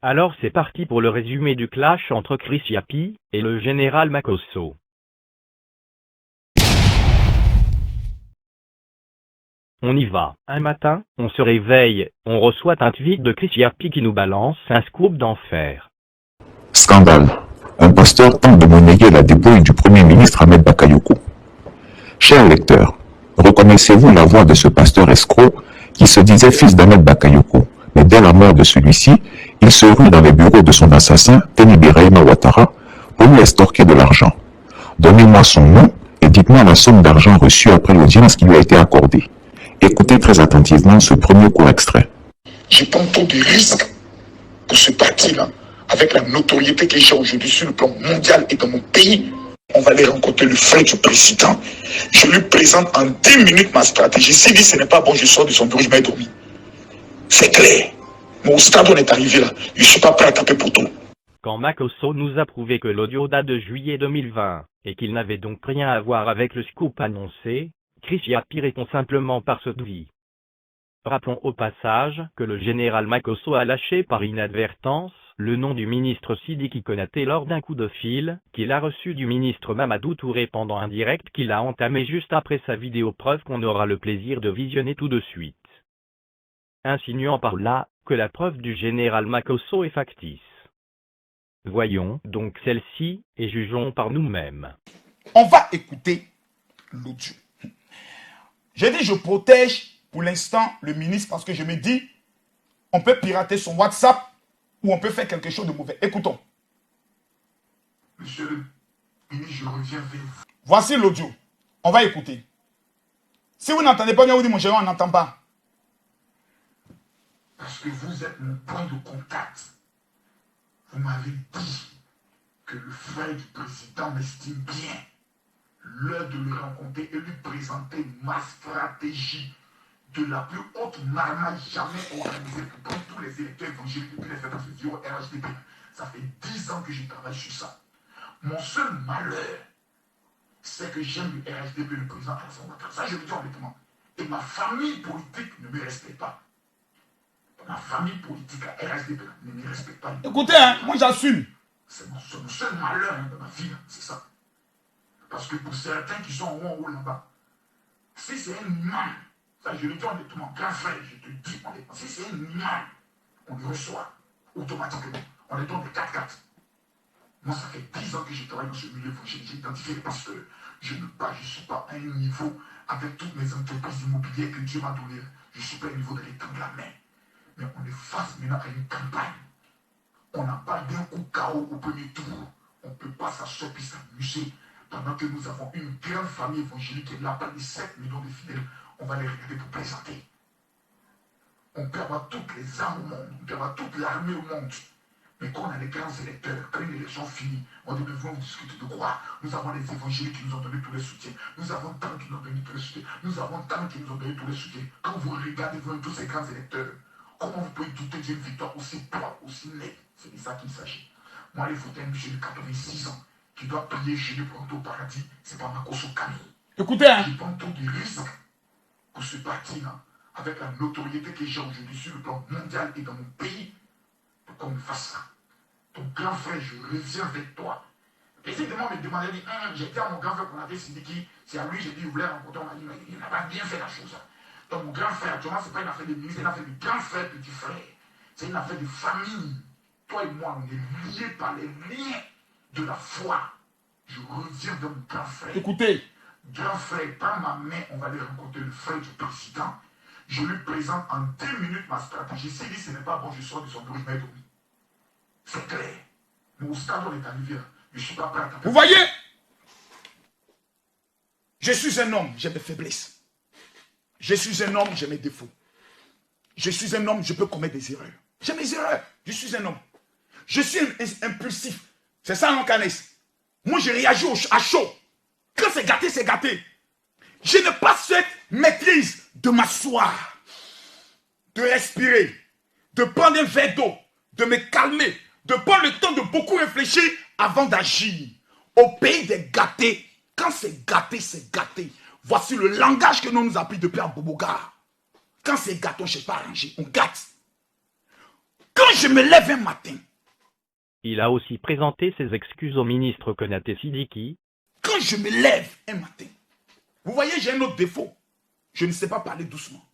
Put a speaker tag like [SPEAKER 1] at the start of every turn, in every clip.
[SPEAKER 1] Alors c'est parti pour le résumé du clash entre Chris Yapi et le général Makosso. On y va. Un matin, on se réveille, on reçoit un tweet de Chris Yapi qui nous balance un scoop d'enfer.
[SPEAKER 2] Scandale. Un pasteur tente de monnayer la dépouille du Premier ministre Ahmed Bakayoko. Chers lecteurs, reconnaissez-vous la voix de ce pasteur escroc qui se disait fils d'Ahmed Bakayoko, mais dès la mort de celui-ci, il se rue dans les bureaux de son assassin, Teni Birahima Ouattara, pour lui estorquer de l'argent. Donnez-moi son nom et dites-moi la somme d'argent reçue après l'audience qui lui a été accordée. Écoutez très attentivement ce premier court extrait.
[SPEAKER 3] Je prends trop de risques pour ce parti-là, avec la notoriété que j'ai aujourd'hui sur le plan mondial et dans mon pays. On va aller rencontrer le frère du président. Je lui présente en 10 minutes ma stratégie. S'il dit ce n'est pas bon, je sors de son bureau, je vais dormir. C'est clair. Mais au stade où on est arrivé là, je ne suis pas prêt à taper pour tout.
[SPEAKER 1] Quand Makosso nous a prouvé que l'audio date de juillet 2020, et qu'il n'avait donc rien à voir avec le scoop annoncé, Chris Yapi répond simplement par ce tweet. Rappelons au passage que le général Makosso a lâché par inadvertance le nom du ministre Sidiki Konaté lors d'un coup de fil qu'il a reçu du ministre Mamadou Touré pendant un direct qu'il a entamé juste après sa vidéo preuve qu'on aura le plaisir de visionner tout de suite. Insinuant par là que la preuve du général Makosso est factice. Voyons donc celle-ci et jugeons par nous-mêmes.
[SPEAKER 4] On va écouter l'audio. J'ai dit je protège pour l'instant le ministre parce que je me dis on peut pirater son WhatsApp ou on peut faire quelque chose de mauvais. Écoutons.
[SPEAKER 3] Monsieur le ministre, je reviens vers vous.
[SPEAKER 4] Voici l'audio. On va écouter. Si vous n'entendez pas bien, vous dites mon gérant, on n'entend pas.
[SPEAKER 3] Parce que vous êtes mon point de contact. Vous m'avez dit que le frère du président m'estime bien. L'heure de le rencontrer et lui présenter ma stratégie de la plus haute marmaille jamais organisée pour prendre tous les électeurs évangéliques depuis les fêtes de Zéro RHDP. Ça fait 10 ans que je travaille sur ça. Mon seul malheur, c'est que j'aime le RHDP, le président Alassane Ouattara. Ça, je le dis honnêtement. Et ma famille politique ne me respecte pas. Ma famille politique à RHDP ne me respecte pas.
[SPEAKER 4] Écoutez, hein, moi j'assume.
[SPEAKER 3] C'est mon seul malheur de ma vie, c'est ça. Parce que pour certains qui sont en haut là-bas, si c'est un imam, ça je le dis honnêtement, grand frère, je te dis honnêtement, si c'est un imam, on le reçoit automatiquement. On les donne des 4-4. Moi, ça fait 10 ans que je travaille dans ce milieu, j'ai identifié parce que je ne suis pas à un niveau avec toutes mes entreprises immobilières que Dieu m'a donné. Je ne suis pas à un niveau de l'étendre la main. Mais on est face maintenant à une campagne. On n'a pas d'un coup KO au premier tour. On ne peut pas s'asseoir puis s'amuser pendant que nous avons une grande famille évangélique qui est là, pas de 7 millions de fidèles. On va les regarder pour présenter. On peut avoir toutes les armes au monde, on peut avoir toute l'armée au monde. Mais quand on a les grands électeurs, quand une élection finit, on dit, mais vous discutez de quoi? Nous avons les évangéliques qui nous ont donné tous les soutiens. Nous avons tant qui nous ont donné tous les soutiens. Nous avons tant qui nous ont donné tous les soutiens. Quand vous regardez tous ces grands électeurs, comment vous pouvez douter d'une victoire aussi propre, aussi nette? C'est de ça qu'il s'agit. Moi, les voter un monsieur de 86 ans qui doit prier Jésus pour entrer au paradis, c'est pas Makosso Camille.
[SPEAKER 4] Écoutez, hein.
[SPEAKER 3] Je prends trop de risques pour ce parti-là, avec la notoriété que j'ai aujourd'hui sur le plan mondial et dans mon pays, pour qu'on me fasse ça. Ton grand frère, je reviens avec toi. Précisément, me demandait, j'ai dit à mon grand frère qu'on avait Sidiki, c'est à lui, j'ai dit, il voulait rencontrer, on m'a dit, mais il n'a pas bien fait la chose. Donc, mon grand frère, actuellement, ce n'est pas une affaire de ministre, c'est une affaire de grand frère, petit frère. C'est une affaire de famille. Toi et moi, on est liés par les liens de la foi. Je reviens de mon grand frère.
[SPEAKER 4] Écoutez.
[SPEAKER 3] Grand frère, par ma main, on va aller rencontrer le frère du président. Je lui présente en 10 minutes ma stratégie. S'il dit ce n'est pas bon, je sors de son bureau, je vais dormir. C'est clair. Mais au stade où on est arrivé, je ne suis pas prêt à taper.
[SPEAKER 4] Vous voyez? Je suis un homme, j'ai mes faiblesses. Je suis un homme, j'ai mes défauts. Je suis un homme, je peux commettre des erreurs. J'ai mes erreurs. Je suis un homme. Je suis impulsif. C'est ça, non, Canès? Moi, je réagis à chaud. Quand c'est gâté, c'est gâté. Je n'ai pas cette maîtrise de m'asseoir, de respirer, de prendre un verre d'eau, de me calmer, de prendre le temps de beaucoup réfléchir avant d'agir. Au pays des gâtés, quand c'est gâté, c'est gâté. Voici le langage que nous appris depuis à Boboga. Quand c'est gâté, on ne sait pas arranger, on gâte. Quand Quand je me lève un matin,
[SPEAKER 1] Il a aussi présenté ses excuses au ministre Konaté Sidiki.
[SPEAKER 4] quand je me lève un matin, vous voyez, j'ai un autre défaut. Je ne sais pas parler doucement.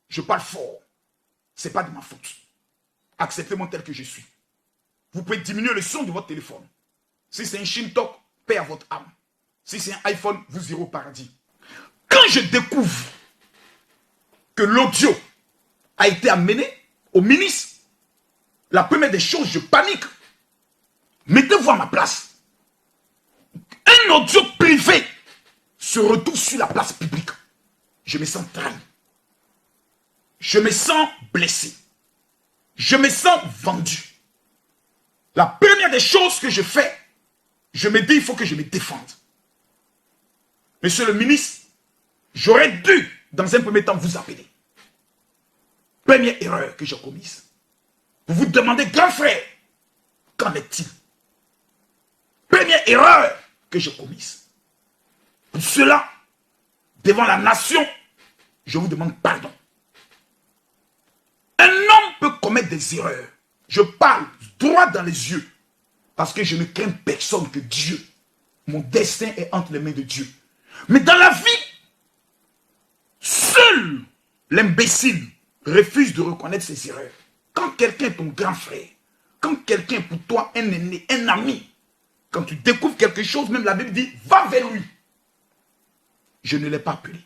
[SPEAKER 4] Je parle fort. Ce n'est pas de ma faute. Acceptez-moi tel que je suis. Vous pouvez diminuer le son de votre téléphone. Si c'est un Shintok, paix à votre âme. Si c'est un iPhone, vous irez au paradis. Quand je découvre que l'audio a été amené au ministre, la première des choses, je panique. Mettez-vous à ma place. Un audio privé se retrouve sur la place publique. Je me sens trahi. Je me sens blessé. Je me sens vendu. La première des choses que je fais, je me dis, il faut que je me défende. Monsieur le ministre, j'aurais dû, dans un premier temps, vous appeler. Première erreur que j'ai commise. Vous vous demandez, grand frère, qu'en est-il? Première erreur que j'ai commise. Pour cela, devant la nation, je vous demande pardon. Un homme peut commettre des erreurs. Je parle droit dans les yeux. Parce que je ne crains personne que Dieu. Mon destin est entre les mains de Dieu. Mais dans la vie, seul l'imbécile refuse de reconnaître ses erreurs. Quand quelqu'un est ton grand frère, quand quelqu'un est pour toi un aîné, un ami, quand tu découvres quelque chose, même la Bible dit, va vers lui. Je ne l'ai pas appelé.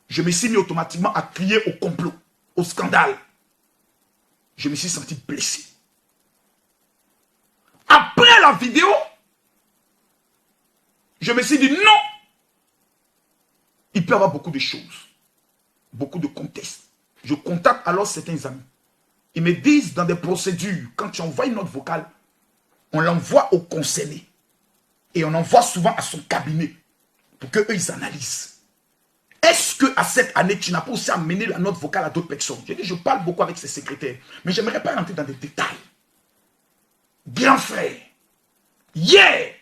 [SPEAKER 4] Je me suis mis automatiquement à crier au complot, au scandale. Je me suis senti blessé. Après la vidéo, je me suis dit non. Il peut y avoir beaucoup de choses, beaucoup de contextes. Je contacte alors certains amis. Ils me disent dans des procédures, quand tu envoies une note vocale, on l'envoie au concerné. Et on envoie souvent à son cabinet pour qu'eux, ils analysent. Est-ce qu'à cette année, tu n'as pas aussi amené la note vocale à d'autres personnes? J'ai dit, je parle beaucoup avec ses secrétaires, mais je n'aimerais pas rentrer dans des détails. Grand frère, hier,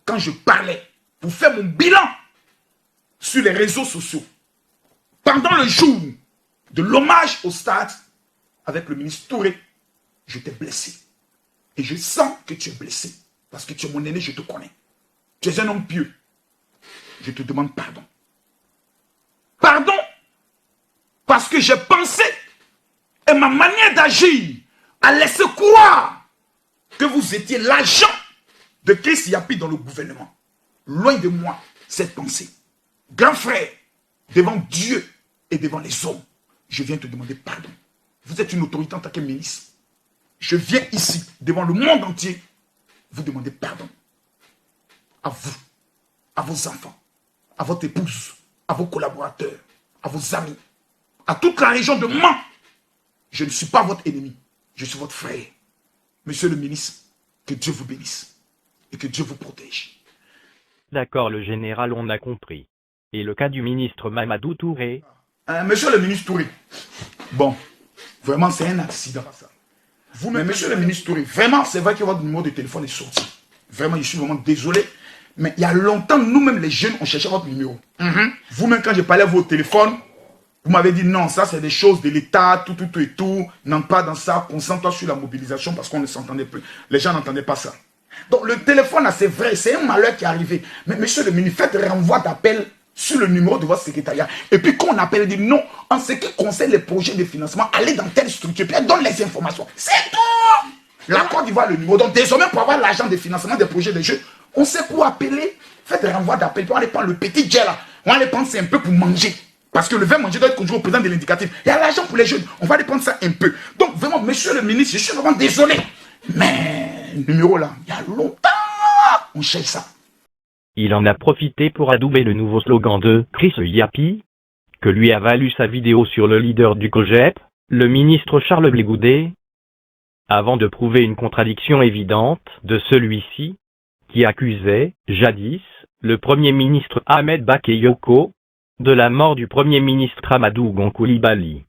[SPEAKER 4] quand je parlais pour faire mon bilan sur les réseaux sociaux, pendant le jour de l'hommage au stade avec le ministre Touré, je t'ai blessé. Et je sens que tu es blessé. Parce que tu es mon aîné, je te connais. Tu es un homme pieux. Je te demande pardon. Pardon parce que j'ai pensé et ma manière d'agir a laissé croire que vous étiez l'agent de Chris Yapi dans le gouvernement. Loin de moi cette pensée. Grand frère, devant Dieu et devant les hommes, je viens te demander pardon. Vous êtes une autorité en tant que ministre. Je viens ici, devant le monde entier, vous demander pardon. À vous, à vos enfants, à votre épouse, à vos collaborateurs, à vos amis, à toute la région de Mans. Je ne suis pas votre ennemi, je suis votre frère. Monsieur le ministre, que Dieu vous bénisse et que Dieu vous protège.
[SPEAKER 1] D'accord, le général, on a compris. Et le cas du ministre Mamadou Touré?
[SPEAKER 4] Monsieur le ministre Touré, bon, vraiment c'est un accident. Vous, mais monsieur le ministre Touré, vraiment c'est vrai que votre numéro de téléphone est sorti. Vraiment, je suis vraiment désolé. Mais il y a longtemps, nous-mêmes les jeunes, on cherchait votre numéro. Vous-même, quand j'ai parlé à vous au téléphone, vous m'avez dit non, ça c'est des choses de l'État, tout et tout. Non, pas dans ça. Concentre-toi sur la mobilisation parce qu'on ne s'entendait plus. Les gens n'entendaient pas ça. Donc le téléphone, là, c'est vrai, c'est un malheur qui est arrivé. Mais monsieur le ministre, faites renvoi d'appel sur le numéro de votre secrétariat. Et puis quand on appelle, il dit non, en ce qui concerne les projets de financement, allez dans telle structure, puis elle donne les informations. C'est tout. La Côte d'Ivoire, le numéro. Donc désormais, pour avoir l'argent de financement des projets de jeux, on sait pour appeler, faites renvoi d'appel, puis on allait prendre le petit jet là. On va aller prendre ça un peu pour manger. Parce que le vin manger doit être conduit au président de l'indicatif. Il y a l'argent pour les jeunes, on va aller prendre ça un peu. Donc vraiment, monsieur le ministre, je suis vraiment désolé. Mais le numéro là, il y a longtemps, on cherche ça.
[SPEAKER 1] Il en a profité pour adouber le nouveau slogan de Chris Yapi, que lui a valu sa vidéo sur le leader du COJEP, le ministre Charles Blé Goudet, avant de prouver une contradiction évidente de celui-ci, qui accusait, jadis, le Premier ministre Ahmed Bakayoko, de la mort du Premier ministre Amadou Gon Coulibaly.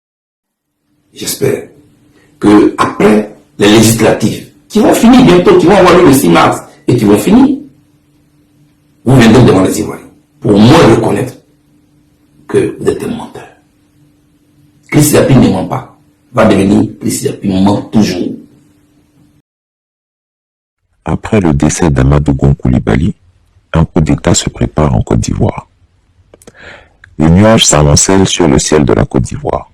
[SPEAKER 5] J'espère que après les législatives, qui vont finir bientôt, qui vont avoir lieu le 6 mars, et qui vont finir, vous viendrez devant les Ivoiriens, pour au moins reconnaître que vous êtes un menteur. Chris Yapi ne ment pas. va devenir Chris Yapi ment toujours.
[SPEAKER 2] Après le décès d'Amadou Gon Coulibaly, un coup d'État se prépare en Côte d'Ivoire. Les nuages s'amoncellent sur le ciel de la Côte d'Ivoire.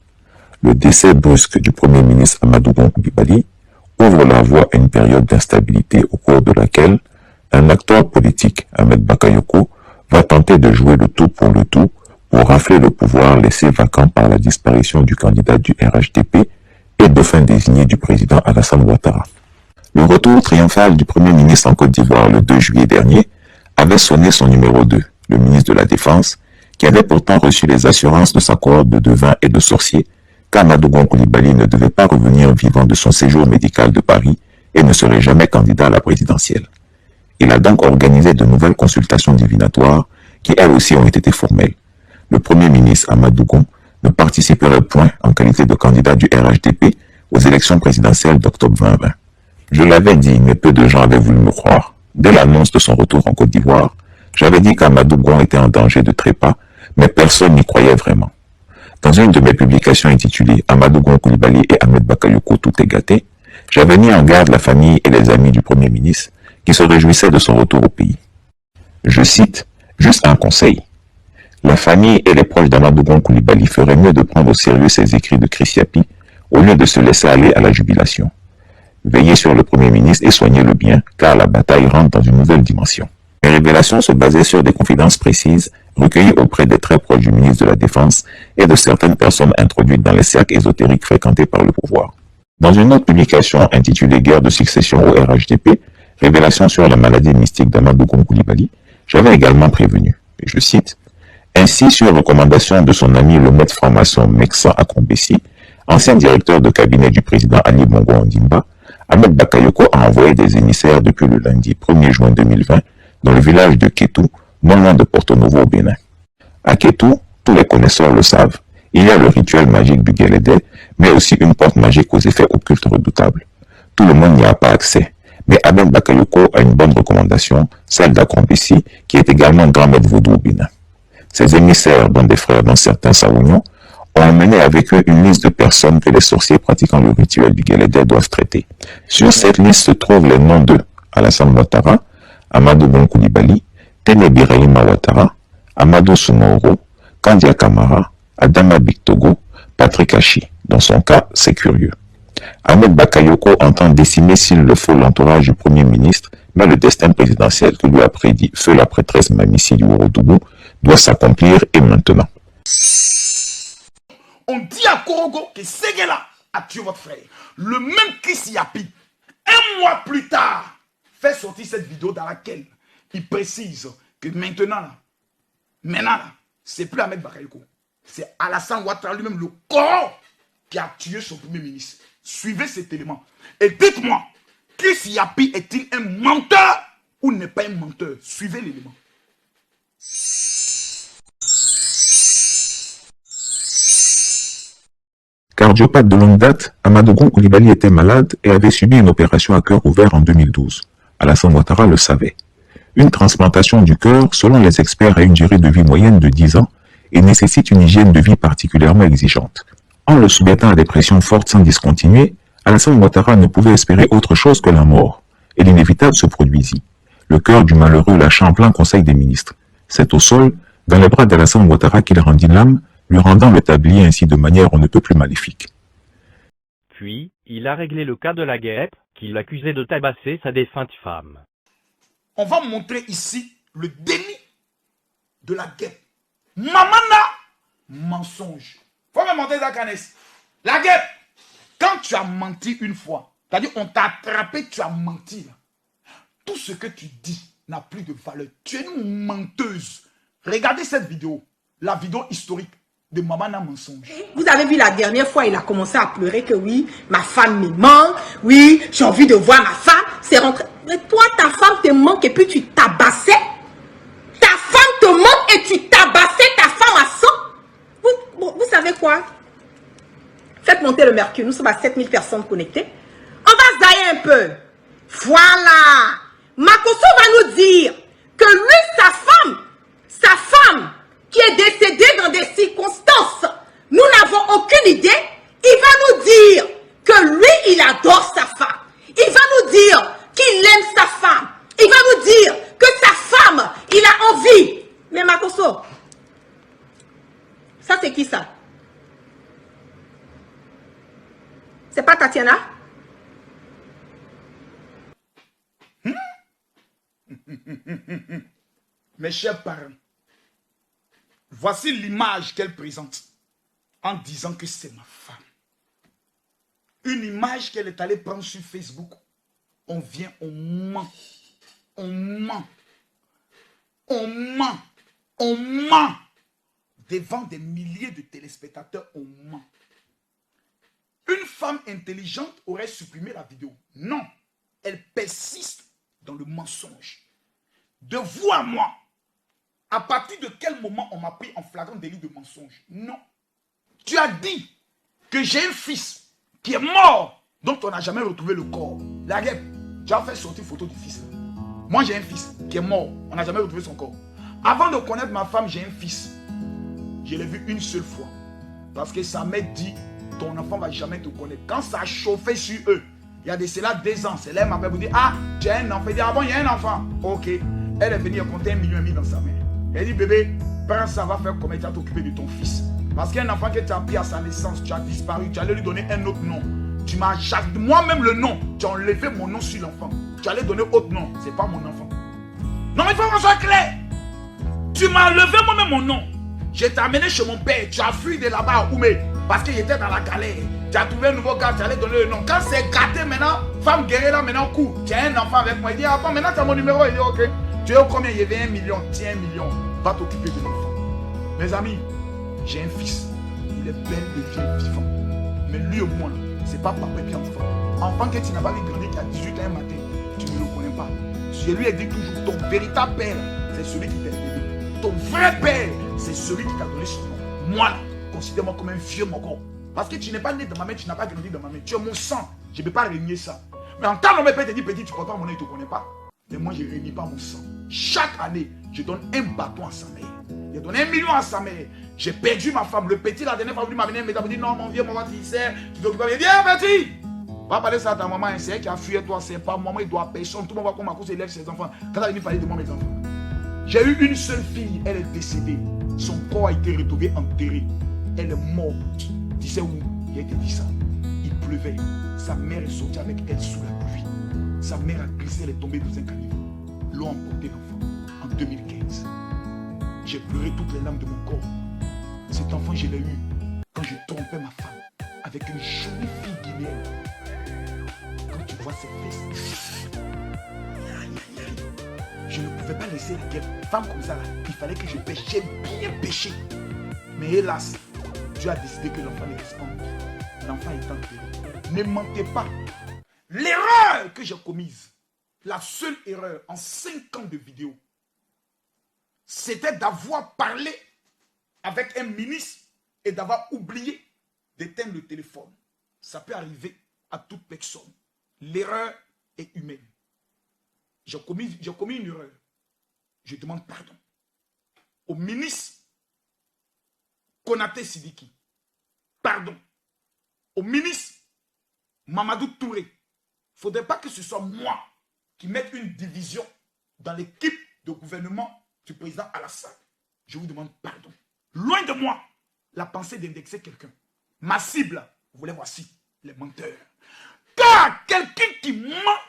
[SPEAKER 2] Le décès brusque du Premier ministre Amadou Gon Coulibaly ouvre la voie à une période d'instabilité au cours de laquelle un acteur politique, Ahmed Bakayoko, va tenter de jouer le tout pour le tout pour rafler le pouvoir laissé vacant par la disparition du candidat du RHDP et dauphin désigné du président Alassane Ouattara. Le retour triomphal du Premier ministre en Côte d'Ivoire le 2 juillet dernier avait sonné son numéro 2, le ministre de la Défense, qui avait pourtant reçu les assurances de sa cohorte de devins et de sorciers qu'Amadou Gon Coulibaly ne devait pas revenir vivant de son séjour médical de Paris et ne serait jamais candidat à la présidentielle. Il a donc organisé de nouvelles consultations divinatoires qui elles aussi ont été formelles. Le Premier ministre Amadou Gon ne participerait point en qualité de candidat du RHDP aux élections présidentielles d'octobre 2020. Je l'avais dit, mais peu de gens avaient voulu me croire. Dès l'annonce de son retour en Côte d'Ivoire, j'avais dit qu'Amadou Gon était en danger de trépas, mais personne n'y croyait vraiment. Dans une de mes publications intitulée « Amadou Gon Coulibaly et Ahmed Bakayoko, tout est gâté », j'avais mis en garde la famille et les amis du Premier ministre qui se réjouissaient de son retour au pays. Je cite, juste un conseil. La famille et les proches d'Amadou Gon Coulibaly feraient mieux de prendre au sérieux ces écrits de Chris Yapi au lieu de se laisser aller à la jubilation. Veillez sur le Premier ministre et soignez-le bien, car la bataille rentre dans une nouvelle dimension. Les révélations se basaient sur des confidences précises recueillies auprès des très proches du ministre de la Défense et de certaines personnes introduites dans les cercles ésotériques fréquentés par le pouvoir. Dans une autre publication intitulée « Guerre de succession au RHDP », révélation sur la maladie mystique d'Amadou Gon Coulibaly, j'avais également prévenu, et je cite, « Ainsi, sur recommandation de son ami le maître franc-maçon Meksan Akombessi, ancien directeur de cabinet du président Ali Bongo Ondimba, Ahmed Bakayoko a envoyé des émissaires depuis le lundi 1er juin 2020 dans le village de Kétou, non loin de Porto Novo au Bénin. À Kétou, tous les connaisseurs le savent, il y a le rituel magique du Guélédé, mais aussi une porte magique aux effets occultes redoutables. Tout le monde n'y a pas accès, mais Ahmed Bakayoko a une bonne recommandation, celle d'Akombessi, qui est également grand maître vaudou au Bénin. Ces émissaires, dont des frères dans certains Saounions, ont emmené avec eux une liste de personnes que les sorciers pratiquant le rituel du Guélédé doivent traiter. Sur cette liste se trouvent les noms de Alassane Ouattara, Amadou Gon Coulibaly, Tene Birahima Ouattara, Amadou Soumaoro, Kandia Kamara, Adama Bictogo, Patrick Hachi. Dans son cas, c'est curieux. Ahmed Bakayoko entend décimer s'il le faut l'entourage du Premier ministre, mais le destin présidentiel que lui a prédit feu la prêtresse Mamissi du Ourodougou doit s'accomplir et maintenant.
[SPEAKER 4] On dit à Korogo que Séguéla a tué votre frère. Le même Chris Yapi, un mois plus tard, fait sortir cette vidéo dans laquelle il précise que maintenant, c'est plus Ahmed Bakayoko. C'est Alassane Ouattara lui-même, le corps, qui a tué son Premier ministre. Suivez cet élément. Et dites-moi, Chris Yapi est-il un menteur ou n'est pas un menteur? Suivez l'élément.
[SPEAKER 2] Cardiopathe de longue date, Amadou Gon Coulibaly était malade et avait subi une opération à cœur ouvert en 2012. Alassane Ouattara le savait. Une transplantation du cœur, selon les experts, a une durée de vie moyenne de 10 ans et nécessite une hygiène de vie particulièrement exigeante. En le soumettant à des pressions fortes sans discontinuer, Alassane Ouattara ne pouvait espérer autre chose que la mort. Et l'inévitable se produisit. Le cœur du malheureux lâcha en plein conseil des ministres. C'est au sol, dans les bras d'Alassane Ouattara qu'il rendit l'âme, lui rendant le tablier ainsi de manière on ne peut plus maléfique.
[SPEAKER 1] Puis, il a réglé le cas de la guêpe, qui l'accusait de tabasser sa défunte femme.
[SPEAKER 4] On va montrer ici le déni de la guêpe. Mamana, mensonge. Faut me montrer ça, Canès. La guêpe, quand tu as menti une fois, c'est-à-dire on t'a attrapé, tu as menti. Là. Tout ce que tu dis n'a plus de valeur. Tu es une menteuse. Regardez cette vidéo, la vidéo historique de Mamana Mensonge.
[SPEAKER 6] Vous avez vu la dernière fois, il a commencé à pleurer que oui, ma femme me manque, oui, j'ai envie de voir ma femme, c'est rentré. Mais toi, ta femme te manque et puis tu tabassais. Ta femme te manque et tu tabassais ta femme à 100. Vous savez quoi? Faites monter le mercure, nous sommes à 7000 personnes connectées. On va se dailler un peu. Voilà. Makosso va nous dire que lui, sa femme, qui est décédée dans des circonstances, nous n'avons aucune idée, il va nous dire C'est pas Tatiana?
[SPEAKER 4] Mes chers parents, voici l'image qu'elle présente en disant que c'est ma femme. Une image qu'elle est allée prendre sur Facebook. On vient, on ment. On ment. On ment. On ment. Devant des milliers de téléspectateurs, on ment. Une femme intelligente aurait supprimé la vidéo. Non. Elle persiste dans le mensonge. De vous à moi, à partir de quel moment on m'a pris en flagrant délit de mensonge? Non. Tu as dit que j'ai un fils qui est mort, dont on n'a jamais retrouvé le corps. La guêpe, tu as fait sortir photo du fils. Moi, j'ai un fils qui est mort, on n'a jamais retrouvé son corps. Avant de connaître ma femme, j'ai un fils. Je l'ai vu une seule fois. Parce que sa mère dit, ton enfant ne va jamais te connaître. Quand ça a chauffé sur eux, il y a de cela 2 ans, c'est là m'appelle pour dire, ah, tu as un enfant. Il dit, ah bon, il y a un enfant. Ok. Elle est venue compter 1,5 million dans sa main. Elle dit, bébé, prends ça, va faire comment tu vas t'occuper de ton fils. Parce qu'un enfant que tu as pris à sa naissance, tu as disparu, tu allais lui donner un autre nom. Tu m'as chassé, moi-même le nom, tu as enlevé mon nom sur l'enfant. Tu allais donner autre nom, c'est pas mon enfant. Non, mais il faut qu'on soit clair. Tu m'as enlevé moi-même mon nom. Je t'ai amené chez mon père, tu as fui de là-bas à Oumé, parce qu'il était dans la galère. Tu as trouvé un nouveau gars, tu allais donner le nom. Quand c'est gâté maintenant, femme guérie là maintenant, coup, tu as un enfant avec moi. Il dit, ah bon, maintenant tu as mon numéro, il dit, ok. Tu sais combien il y avait 1 million, tiens 1 million, va t'occuper de l'enfant. Mes amis, j'ai un fils, il est bel et bien vivant. Mais lui au moins, c'est pas papa qui est enfant. Enfant que tu n'as pas vu grandir, qui a 18 ans un matin, tu ne le connais pas. Je lui ai dit toujours, ton véritable père, c'est celui qui t'a élevé. Ton vrai père, c'est celui qui t'a donné son nom. Moi là, considère-moi comme un vieux mogo. Parce que tu n'es pas né dans ma main, tu n'as pas grandi dans ma main. Tu es mon sang, je ne peux pas régner ça. Mais en tant que mon père te dit, petit, tu ne portes pas mon nom, il ne te connaît pas. Mais moi, je ne réunis pas mon sang. Chaque année, je donne un bâton à sa mère. J'ai donné 1 million à sa mère. J'ai perdu ma femme. Le petit, la dernière fois, il m'a venu, il m'a dit, non, mon vieux, mon petit, tu t'occupes pas. Il dit, petit, va parler ça à ta maman. C'est elle qui a fui toi, c'est pas moi. Il doit personne. Tout le monde voit comment ma cause élève ses enfants. Quand elle est venue parler de moi, mes enfants. J'ai eu une seule fille, elle est décédée. Son corps a été retrouvé enterré. Elle est morte. Tu sais où? Il a été dit ça. Il pleuvait. Sa mère est sortie avec elle sous la pluie. Sa mère a glissé, elle est tombée dans un caniveau. L'ont emporté l'enfant en 2015. J'ai pleuré toutes les larmes de mon corps. Cet enfant, je l'ai eu quand je trompais ma femme avec une jolie fille guinéenne. Quand tu vois ses fesses, je ne pouvais pas laisser la guerre. Femme comme ça, là, il fallait que je pêche. J'ai bien pêché. Mais hélas, Dieu a décidé que l'enfant ne reste pas en vie. L'enfant est enterré. Ne mentez pas. L'erreur que j'ai commise, la seule erreur en 5 ans de vidéo, c'était d'avoir parlé avec un ministre et d'avoir oublié d'éteindre le téléphone. Ça peut arriver à toute personne. L'erreur est humaine. J'ai commis une erreur. Je demande pardon au ministre Konaté Sidiki. Pardon au ministre Mamadou Touré. Il ne faudrait pas que ce soit moi qui mette une division dans l'équipe de gouvernement du président Alassane. Je vous demande pardon. Loin de moi la pensée d'indexer quelqu'un. Ma cible, vous les voici, les menteurs. Car quelqu'un qui ment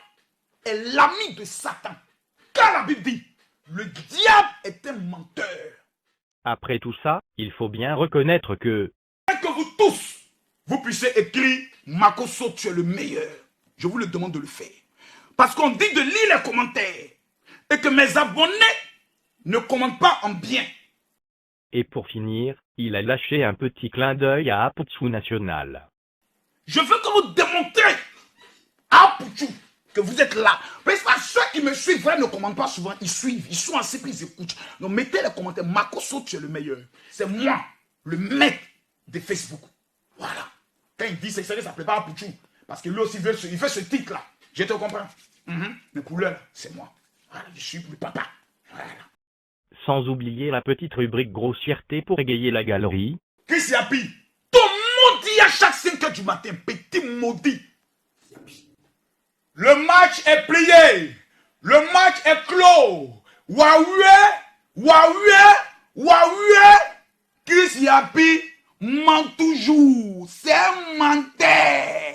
[SPEAKER 4] est l'ami de Satan. Car la Bible dit, le diable est un menteur.
[SPEAKER 1] Après tout ça, il faut bien reconnaître que
[SPEAKER 4] vous tous, vous puissiez écrire Makosso, tu es le meilleur. Je vous le demande de le faire. Parce qu'on dit de lire les commentaires et que mes abonnés ne commentent pas en bien.
[SPEAKER 1] Et pour finir, il a lâché un petit clin d'œil à Aputsu National.
[SPEAKER 4] Je veux que vous démontrez à Aputsu que vous êtes là. Parce que ceux qui me suivent ne commentent pas souvent, ils suivent, ils sont assez puis ils écoutent. Donc mettez les commentaires, Makosso, tu es le meilleur. C'est moi, le maître de Facebook. Voilà. Quand il dit c'est sérieux, ça ne plaît pas à Aputsu. Parce que lui aussi, il fait ce titre-là. Je te comprends. Mais pour lui, c'est moi. Voilà, je suis le papa. Voilà.
[SPEAKER 1] Sans oublier la petite rubrique grossièreté pour égayer la galerie.
[SPEAKER 4] Chris Yapi, ton maudit à chaque 5 h du matin, petit maudit. Le match est plié. Le match est clos. Waoué. Chris Yapi ment toujours. C'est un menteur.